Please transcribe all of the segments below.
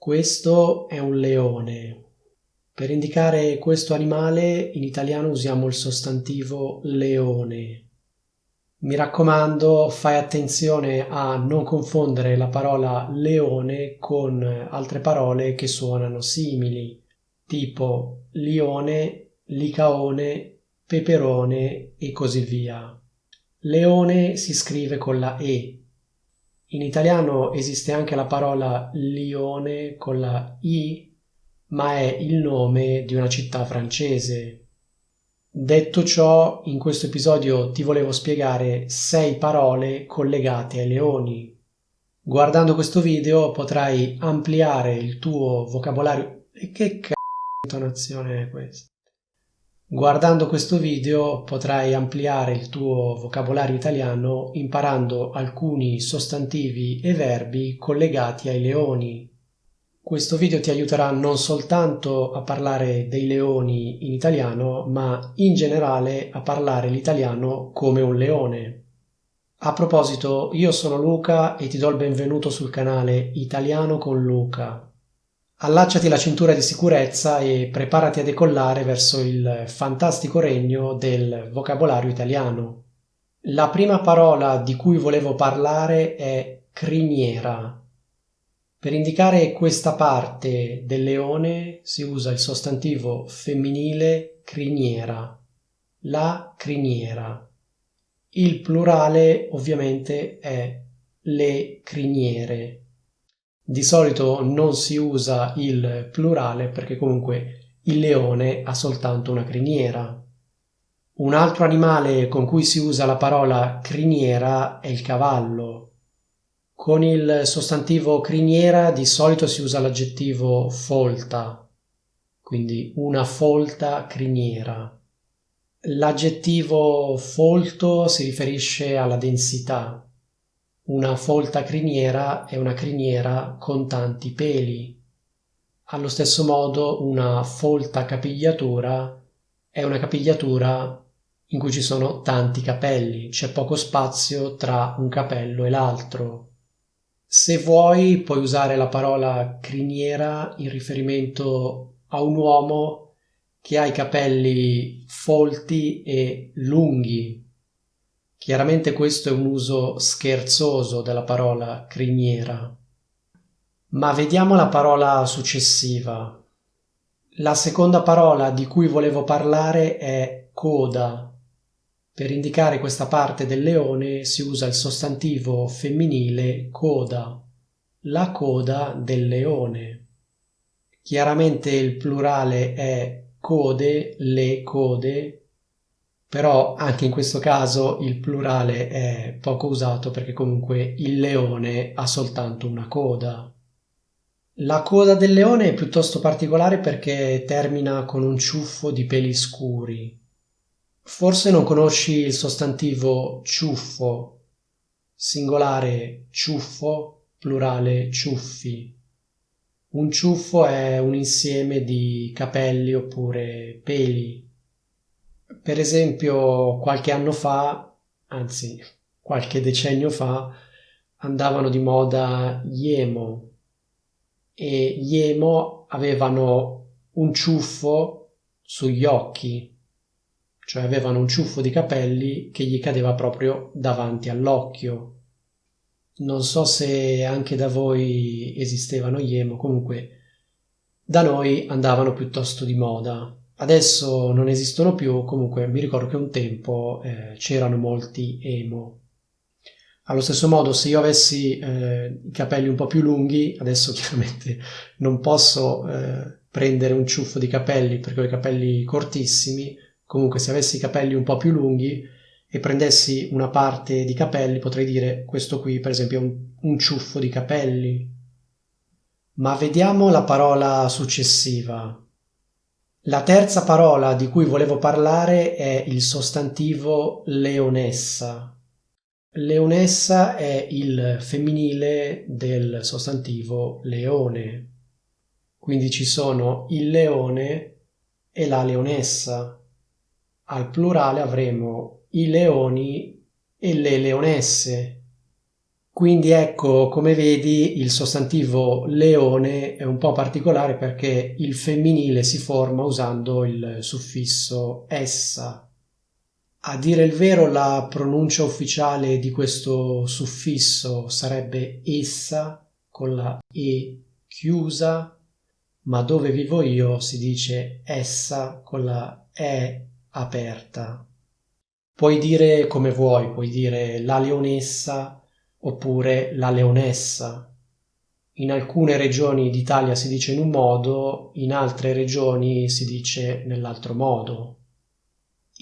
Questo è un leone. Per indicare questo animale in italiano usiamo il sostantivo leone. Mi raccomando, fai attenzione a non confondere la parola leone con altre parole che suonano simili, tipo lione, licaone, peperone e così via. Leone si scrive con la E. In italiano esiste anche la parola Lione con la I, ma è il nome di una città francese. Detto ciò, in questo episodio ti volevo spiegare 6 parole collegate ai leoni. Guardando questo video potrai ampliare il tuo vocabolario. E che intonazione è questa? Guardando questo video potrai ampliare il tuo vocabolario italiano imparando alcuni sostantivi e verbi collegati ai leoni. Questo video ti aiuterà non soltanto a parlare dei leoni in italiano, ma in generale a parlare l'italiano come un leone. A proposito, io sono Luca e ti do il benvenuto sul canale Italiano con Luca. Allacciati la cintura di sicurezza e preparati a decollare verso il fantastico regno del vocabolario italiano. La prima parola di cui volevo parlare è criniera. Per indicare questa parte del leone si usa il sostantivo femminile criniera, la criniera. Il plurale ovviamente è le criniere. Di solito non si usa il plurale perché comunque il leone ha soltanto una criniera. Un altro animale con cui si usa la parola criniera è il cavallo. Con il sostantivo criniera di solito si usa l'aggettivo folta, quindi una folta criniera. L'aggettivo folto si riferisce alla densità. Una folta criniera è una criniera con tanti peli. Allo stesso modo, una folta capigliatura è una capigliatura in cui ci sono tanti capelli, c'è poco spazio tra un capello e l'altro. Se vuoi, puoi usare la parola criniera in riferimento a un uomo che ha i capelli folti e lunghi. Chiaramente questo è un uso scherzoso della parola criniera. Ma vediamo la parola successiva. La seconda parola di cui volevo parlare è coda. Per indicare questa parte del leone si usa il sostantivo femminile coda, la coda del leone. Chiaramente il plurale è code, le code, però anche in questo caso il plurale è poco usato perché comunque il leone ha soltanto una coda. La coda del leone è piuttosto particolare perché termina con un ciuffo di peli scuri. Forse non conosci il sostantivo ciuffo, singolare ciuffo, plurale ciuffi. Un ciuffo è un insieme di capelli oppure peli. Per esempio, qualche anno fa, anzi qualche decennio fa, andavano di moda gli emo e gli emo avevano un ciuffo sugli occhi, cioè avevano un ciuffo di capelli che gli cadeva proprio davanti all'occhio. Non so se anche da voi esistevano gli emo, comunque da noi andavano piuttosto di moda. Adesso non esistono più, comunque mi ricordo che un tempo c'erano molti emo. Allo stesso modo, se io avessi i capelli un po' più lunghi, adesso chiaramente non posso prendere un ciuffo di capelli perché ho i capelli cortissimi, comunque se avessi i capelli un po' più lunghi e prendessi una parte di capelli, potrei dire questo qui per esempio è un ciuffo di capelli. Ma vediamo la parola successiva. La terza parola di cui volevo parlare è il sostantivo leonessa. Leonessa è il femminile del sostantivo leone. Quindi ci sono il leone e la leonessa. Al plurale avremo i leoni e le leonesse. Quindi ecco, come vedi, il sostantivo leone è un po' particolare perché il femminile si forma usando il suffisso essa. A dire il vero, la pronuncia ufficiale di questo suffisso sarebbe essa con la e chiusa, ma dove vivo io si dice essa con la e aperta. Puoi dire come vuoi, puoi dire la leonessa oppure la leonessa. In alcune regioni d'Italia si dice in un modo, in altre regioni si dice nell'altro modo.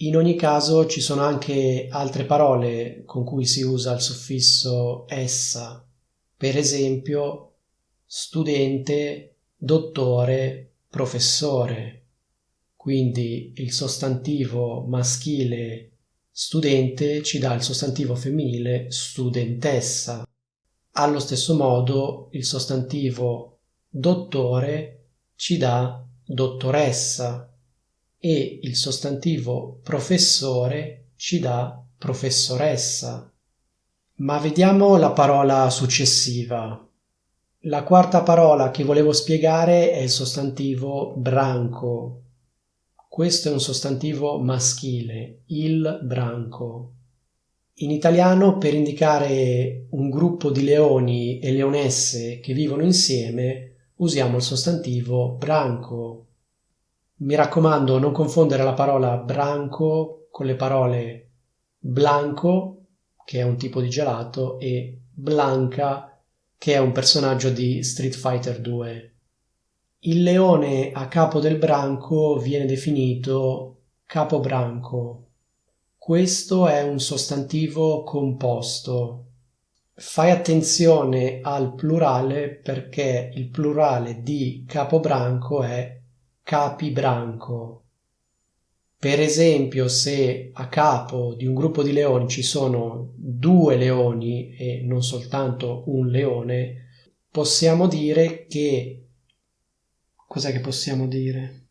In ogni caso ci sono anche altre parole con cui si usa il suffisso essa, per esempio studente, dottore, professore. Quindi il sostantivo maschile studente ci dà il sostantivo femminile studentessa. Allo stesso modo il sostantivo dottore ci dà dottoressa e il sostantivo professore ci dà professoressa. Ma vediamo la parola successiva. La quarta parola che volevo spiegare è il sostantivo branco. Questo è un sostantivo maschile, il branco. In italiano, per indicare un gruppo di leoni e leonesse che vivono insieme, usiamo il sostantivo branco. Mi raccomando, non confondere la parola branco con le parole blanco, che è un tipo di gelato, e Blanca, che è un personaggio di Street Fighter 2. Il leone a capo del branco viene definito capobranco. Questo è un sostantivo composto. Fai attenzione al plurale perché il plurale di capobranco è capibranco. Per esempio, se a capo di un gruppo di leoni ci sono 2 leoni e non soltanto un leone, possiamo dire che... Cos'è che possiamo dire?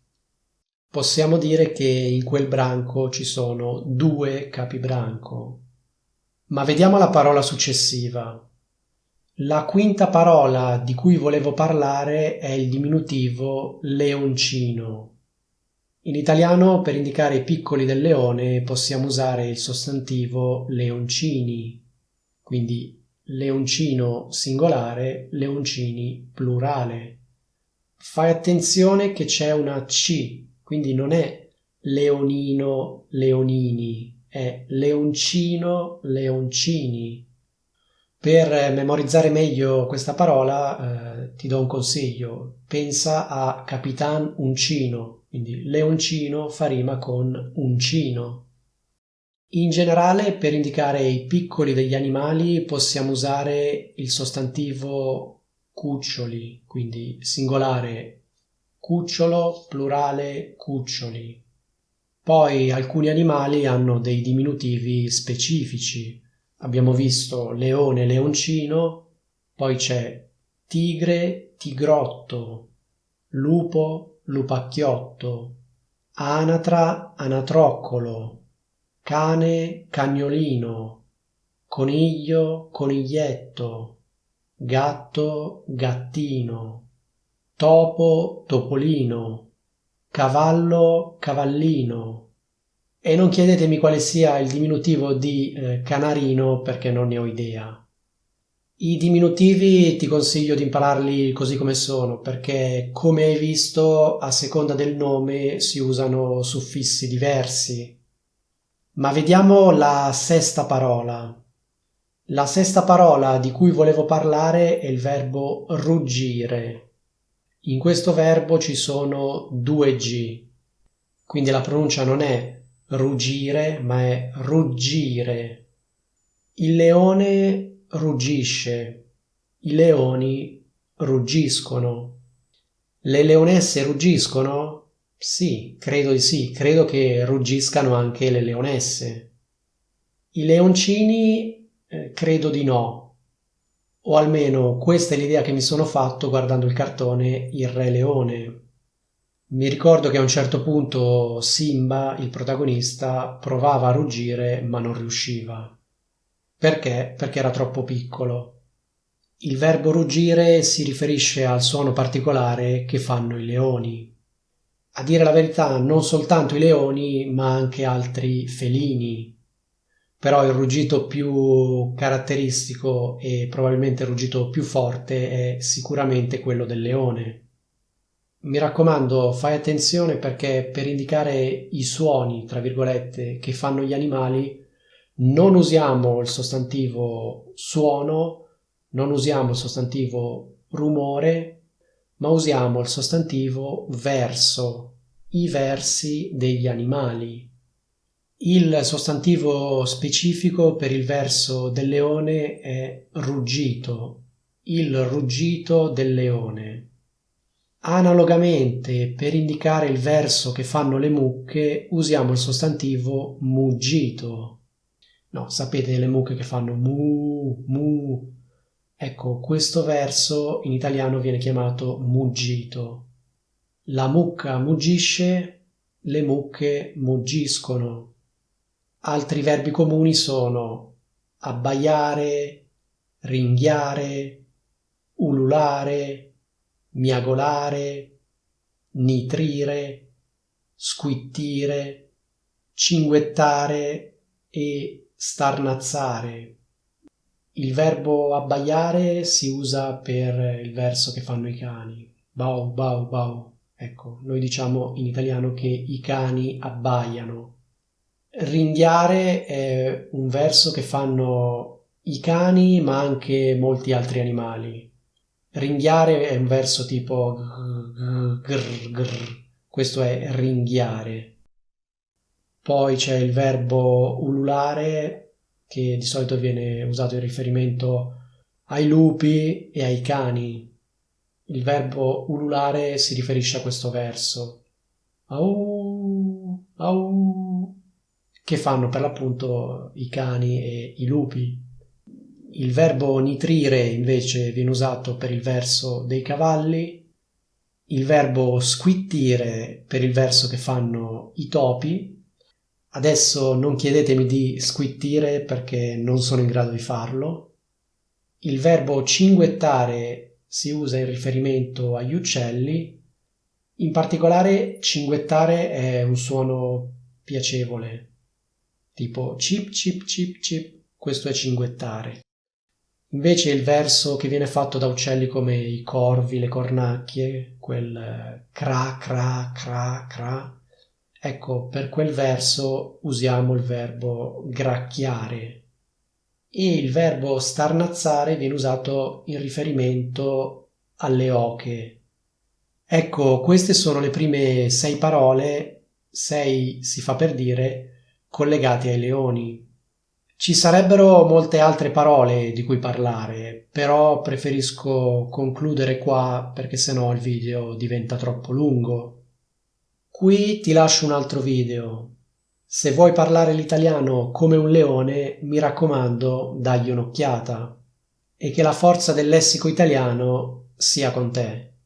Possiamo dire che in quel branco ci sono 2 capibranco. Ma vediamo la parola successiva. La quinta parola di cui volevo parlare è il diminutivo leoncino. In italiano, per indicare i piccoli del leone, possiamo usare il sostantivo leoncini, quindi leoncino singolare, leoncini plurale. Fai attenzione che c'è una C, quindi non è leonino, leonini, è leoncino, leoncini. Per memorizzare meglio questa parola ti do un consiglio, pensa a Capitan Uncino, quindi leoncino fa rima con uncino. In generale, per indicare i piccoli degli animali possiamo usare il sostantivo cuccioli, quindi singolare cucciolo, plurale cuccioli. Poi alcuni animali hanno dei diminutivi specifici. Abbiamo visto leone, leoncino, poi c'è tigre, tigrotto, lupo, lupacchiotto, anatra, anatroccolo, cane, cagnolino, coniglio, coniglietto, gatto, gattino, topo, topolino, cavallo, cavallino. E non chiedetemi quale sia il diminutivo di canarino perché non ne ho idea. I diminutivi ti consiglio di impararli così come sono perché, come hai visto, a seconda del nome si usano suffissi diversi. Ma vediamo la sesta parola. La sesta parola di cui volevo parlare è il verbo ruggire. In questo verbo ci sono 2 G, quindi la pronuncia non è ruggire, ma è ruggire. Il leone ruggisce, i leoni ruggiscono. Le leonesse ruggiscono? Sì, credo di sì, credo che ruggiscano anche le leonesse. I leoncini credo di no, o almeno questa è l'idea che mi sono fatto guardando il cartone Il Re Leone. Mi ricordo che a un certo punto Simba, il protagonista, provava a ruggire ma non riusciva. Perché? Perché era troppo piccolo. Il verbo ruggire si riferisce al suono particolare che fanno i leoni. A dire la verità, non soltanto i leoni, ma anche altri felini. Però il ruggito più caratteristico e probabilmente il ruggito più forte è sicuramente quello del leone. Mi raccomando, fai attenzione perché per indicare i suoni, tra virgolette, che fanno gli animali, non usiamo il sostantivo suono, non usiamo il sostantivo rumore, ma usiamo il sostantivo verso, i versi degli animali. Il sostantivo specifico per il verso del leone è ruggito, il ruggito del leone. Analogamente, per indicare il verso che fanno le mucche, usiamo il sostantivo muggito. No, sapete le mucche che fanno mu, mu. Ecco, questo verso in italiano viene chiamato muggito. La mucca muggisce, le mucche muggiscono. Altri verbi comuni sono abbaiare, ringhiare, ululare, miagolare, nitrire, squittire, cinguettare e starnazzare. Il verbo abbaiare si usa per il verso che fanno i cani. Bau, bau, bau. Ecco, noi diciamo in italiano che i cani abbaiano. Ringhiare è un verso che fanno i cani, ma anche molti altri animali. Ringhiare è un verso tipo grr, grr. Questo è ringhiare. Poi c'è il verbo ululare, che di solito viene usato in riferimento ai lupi e ai cani. Il verbo ululare si riferisce a questo verso. Au, au, che fanno per l'appunto i cani e i lupi. Il verbo nitrire invece viene usato per il verso dei cavalli, il verbo squittire per il verso che fanno i topi. Adesso non chiedetemi di squittire perché non sono in grado di farlo. Il verbo cinguettare si usa in riferimento agli uccelli. In particolare cinguettare è un suono piacevole, tipo cip cip cip cip, questo è cinguettare. Invece il verso che viene fatto da uccelli come i corvi, le cornacchie, quel cra cra cra cra, ecco, per quel verso usiamo il verbo gracchiare. E il verbo starnazzare viene usato in riferimento alle oche. Ecco, queste sono le prime 6 parole, 6 si fa per dire, collegate ai leoni. Ci sarebbero molte altre parole di cui parlare, però preferisco concludere qua perché sennò il video diventa troppo lungo. Qui ti lascio un altro video. Se vuoi parlare l'italiano come un leone, mi raccomando, dagli un'occhiata. E che la forza del lessico italiano sia con te.